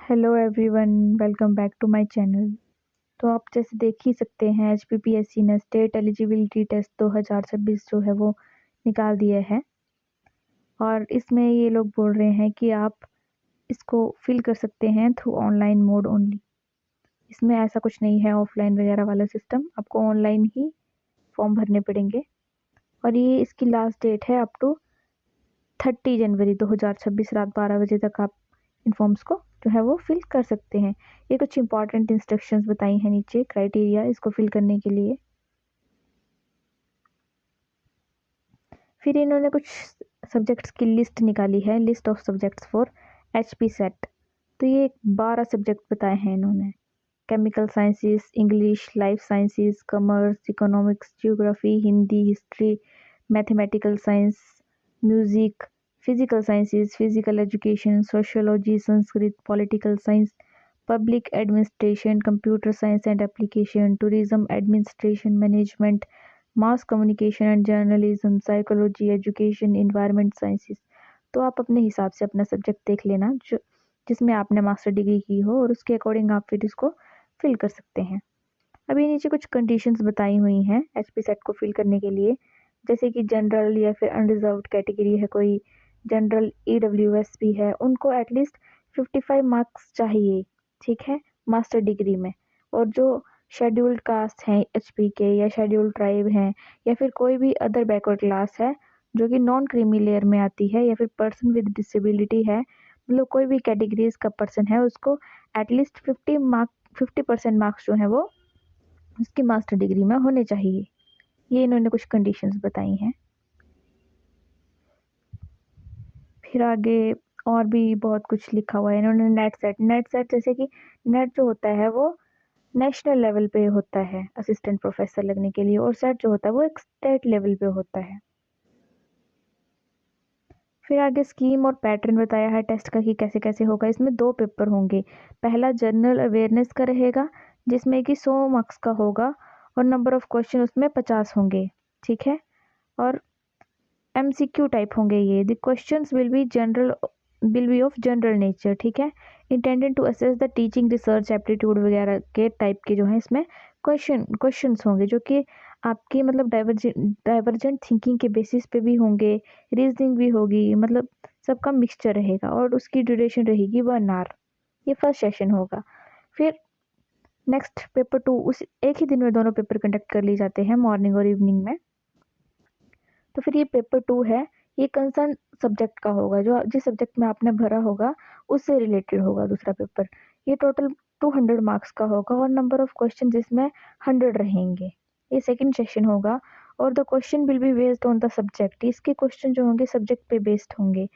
Hello everyone, welcome back to my channel. तो आप जैसे देख ही सकते हैं एचपीपीएससी ने स्टेट एलिजिबिलिटी टेस्ट 2026 जो है वो निकाल दिया है और इसमें ये लोग बोल रहे हैं कि आप इसको फिल कर सकते हैं थ्रू ऑनलाइन मोड ओनली। इसमें ऐसा कुछ नहीं है ऑफलाइन वगैरह वाला सिस्टम, आपको ऑनलाइन ही फॉर्म भरने पड़ेंगे और ये इसकी लास्ट डेट है अप टू 30 जनवरी 2026 रात 12 बजे तक आप इन फॉर्म्स को जो है वो फिल कर सकते हैं। ये कुछ इंपॉर्टेंट इंस्ट्रक्शंस बताई हैं नीचे, क्राइटेरिया इसको फिल करने के लिए। फिर इन्होंने कुछ सब्जेक्ट्स की लिस्ट निकाली है, list of subjects for HP set. तो ये 12 सब्जेक्ट बताए हैं इन्होंने। Chemical sciences, English, life sciences, commerce, economics, geography, Hindi, history, mathematical science, music, physical sciences, physical education, sociology, Sanskrit, political science, public administration, computer science and application, tourism administration management, mass communication and journalism, psychology, education, environment sciences. तो आप अपने हिसाब से अपना subject देख लेना जो जिसमें आपने मास्टर डिग्री की हो और उसके अकॉर्डिंग आप फिर इसको फिल कर सकते हैं। अभी नीचे कुछ कंडीशंस बताई हुई हैं एचपी सेट को फिल करने के लिए, जैसे कि जनरल या फिर अनरिजर्व्ड कैटेगरी है, कोई जनरल ईडब्ल्यूएस भी है, उनको एटलीस्ट 55 मार्क्स चाहिए, ठीक है, मास्टर डिग्री में। और जो शेड्यूल्ड कास्ट हैं एचपी के, या शेड्यूल्ड ट्राइब हैं, या फिर कोई भी अदर बैकवर्ड क्लास है जो कि नॉन क्रीमी लेयर में आती है, या फिर पर्सन विद डिसेबिलिटी है, मतलब कोई भी कैटेगरीज का पर्सन है, उसको एटलीस्ट 50% मार्क्स जो है वो उसकी मास्टर डिग्री में होने चाहिए। ये इन्होंने कुछ कंडीशंस बताई हैं। फिर आगे और भी बहुत कुछ लिखा हुआ है इन्होंने। नेट सेट जैसे कि नेट जो होता है वो नेशनल लेवल पे होता है असिस्टेंट प्रोफेसर लगने के लिए, और सेट जो होता है वो एक स्टेट लेवल पे होता है। फिर आगे स्कीम और पैटर्न बताया है टेस्ट का कि कैसे कैसे होगा। इसमें 2 पेपर होंगे। पहला जनरल अवेयरनेस का रहेगा जिसमें कि 100 मार्क्स का होगा और नंबर ऑफ क्वेश्चन उसमें 50 होंगे, ठीक है। और एमसीक्यू टाइप होंगे ये। The questions will be of general nature, ठीक है, intended to assess the teaching, research, aptitude वगैरह के टाइप के जो है इसमें क्वेश्चंस होंगे, जो कि आपकी मतलब डाइवर्जेंट थिंकिंग के बेसिस पे भी होंगे, रीजनिंग भी होगी, मतलब सबका मिक्सचर रहेगा और उसकी ड्यूरेशन रहेगी 1 आवर। ये फर्स्ट सेशन होगा। फिर नेक्स्ट पेपर 2 उस एक ही दिन में दोनों पेपर कंडक्ट कर ली जाते हैं, मॉर्निंग और इवनिंग में। तो फिर ये पेपर 2 है, ये कंसर्न सब्जेक्ट का होगा, जो जिस सब्जेक्ट में आपने भरा होगा उससे रिलेटेड होगा दूसरा पेपर। ये टोटल 200 मार्क्स का होगा और नंबर ऑफ क्वेश्चन जिसमें 100 रहेंगे। ये सेकंड सेशन होगा और the question will be based on the subject. इसके क्वेश्चन जो होंगे सब्जेक्ट पे बेस्ड होंगे।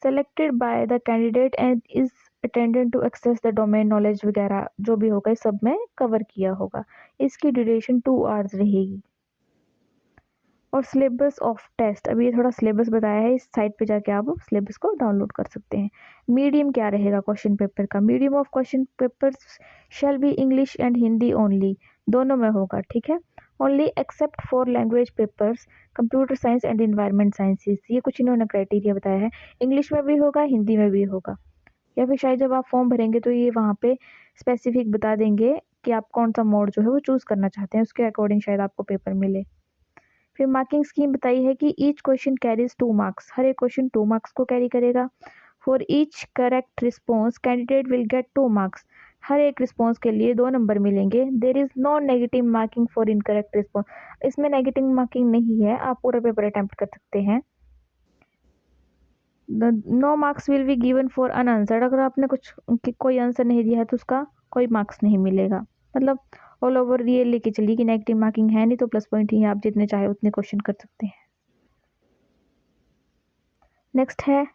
Selected by the candidate and is attendant to access the domain knowledge वगैरह जो भी होगा इस सब में कवर किया होगा। इसकी ड्यूरेशन 2 आवर्स रहेगी। और सिलेबस ऑफ टेस्ट, अभी ये थोड़ा सिलेबस बताया है, इस साइट पे जाके आप सिलेबस को डाउनलोड कर सकते हैं। मीडियम क्या रहेगा क्वेश्चन पेपर का? Medium of question papers shall be English and Hindi only, दोनों में होगा, ठीक है। Only except for language papers, computer science and environment sciences. ये कुछ इन्होंने क्राइटेरिया बताया है, इंग्लिश में भी होगा, हिंदी में भी होगा, या फिर शायद जब आप फॉर्म भरेंगे तो ये वहाँ पे स्पेसिफिक बता देंगे कि आप कौन सा मोड जो है वो चूज़ करना चाहते हैं, उसके अकॉर्डिंग शायद आपको पेपर मिले। फिर मार्किंग स्कीम बताई है कि ईच क्वेश्चन कैरीज 2 मार्क्स, हर एक क्वेश्चन 2 मार्क्स को कैरी करेगा। For each correct response candidate will get 2 marks, हर एक रिस्पॉन्स के लिए 2 नंबर मिलेंगे। There is no negative marking for incorrect response, इसमें नेगेटिव मार्किंग नहीं है, आप पूरा पेपर अटेम्प्ट कर सकते हैं। No marks will be given for unanswered, अगर आपने कोई आंसर नहीं दिया है तो उसका कोई मार्क्स नहीं मिलेगा। मतलब ऑल ओवर ये लेके चलिए कि नेगेटिव मार्किंग है नहीं तो प्लस पॉइंट ही, आप जितने चाहे उतने क्वेश्चन कर सकते हैं। नेक्स्ट है,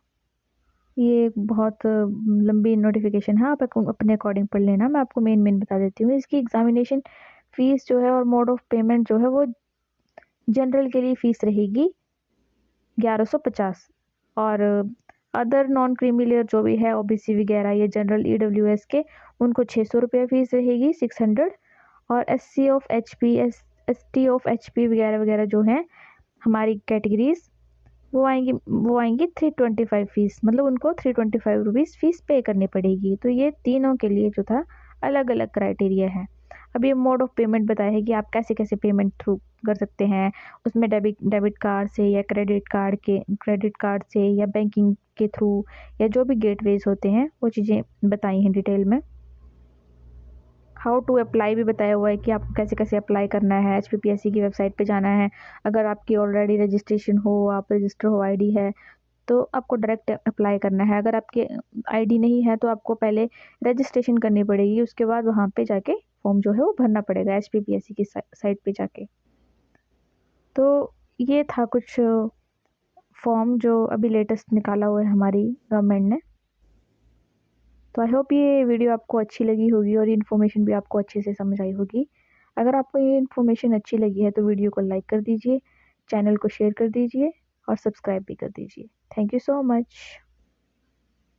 ये बहुत लंबी नोटिफिकेशन है, आप अपने अकॉर्डिंग पढ़ लेना, मैं आपको मेन बता देती हूँ। इसकी एग्जामिनेशन फीस जो है और मोड ऑफ पेमेंट जो है वो जनरल के लिए फीस रहेगी 1150, और अदर नॉन क्रीमी लेयर जो भी है ओबीसी वगैरह ये जनरल ईडब्ल्यूएस के, उनको 600 रुपये फीस रहेगी 600। और SC of HP, ST of HP वगैरह वगैरह जो हैं हमारी कैटेगरीज, वो आएंगी 325 फीस, मतलब उनको 325 रुपीज़ फ़ीस पे करनी पड़ेगी। तो ये तीनों के लिए जो था अलग अलग क्राइटेरिया है। अब ये मोड ऑफ पेमेंट बताया है कि आप कैसे कैसे पेमेंट थ्रू कर सकते हैं, उसमें डेबिट कार्ड से या क्रेडिट कार्ड से या बैंकिंग के थ्रू या जो भी गेटवेज होते हैं वो चीज़ें बताई हैं डिटेल में। हाउ टू अप्लाई भी बताया हुआ है कि आपको कैसे कैसे अप्लाई करना है। HPPSC की वेबसाइट पे जाना है, अगर आपकी ऑलरेडी रजिस्ट्रेशन हो, आप रजिस्टर हो, आईडी है, तो आपको डायरेक्ट अप्लाई करना है। अगर आपकी आईडी नहीं है तो आपको पहले रजिस्ट्रेशन करनी पड़ेगी, उसके बाद वहाँ पे जाके फॉर्म जो है वो भरना पड़ेगा HPPSC की साइट पे जाके। तो ये था कुछ फॉर्म जो अभी लेटेस्ट निकाला हुआ है हमारी गवर्नमेंट ने। तो आई होप ये वीडियो आपको अच्छी लगी होगी और इन्फॉर्मेशन भी आपको अच्छे से समझ आई होगी। अगर आपको ये इन्फॉर्मेशन अच्छी लगी है तो वीडियो को लाइक कर दीजिए, चैनल को शेयर कर दीजिए और सब्सक्राइब भी कर दीजिए। Thank you so much.